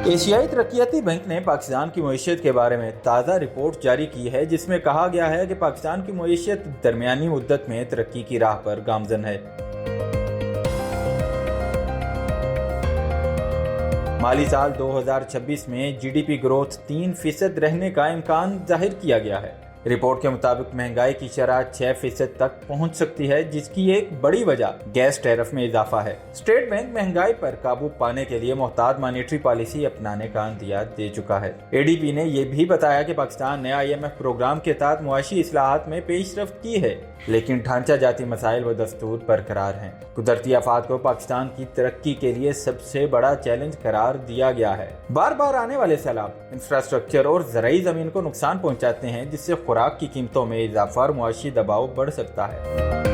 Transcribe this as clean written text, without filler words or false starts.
एशियाई तरक्याती बैंक ने पाकिस्तान की मईशत के बारे में ताज़ा रिपोर्ट जारी की है, जिसमें कहा गया है कि पाकिस्तान की मईशत दरमियानी मुद्दत में तरक्की की राह पर गामजन है। माली साल 2026 में जीडीपी ग्रोथ 3% रहने का इम्कान जाहिर किया गया है। रिपोर्ट के मुताबिक महंगाई की शरह 6% तक पहुंच सकती है, जिसकी एक बड़ी वजह गैस टैरिफ में इजाफा है। स्टेट बैंक महंगाई पर काबू पाने के लिए मोहतात मॉनेटरी पॉलिसी अपनाने का इंदिया दे चुका है। एडीपी ने यह भी बताया कि पाकिस्तान ने IMF प्रोग्राम के तहत मुआशी इस्लाहात में पेशरफ्त की है, लेकिन ढांचा जाती मसाइल व दस्तूर बरकरार हैं। कुदरती आफात को पाकिस्तान की तरक्की के लिए सबसे बड़ा चैलेंज करार दिया गया है। बार बार आने वाले सैलाब इंफ्रास्ट्रक्चर और ज़राई ज़मीन को नुकसान पहुंचाते हैं, जिससे खुराक की कीमतों में इजाफा और मुआशी दबाव बढ़ सकता है।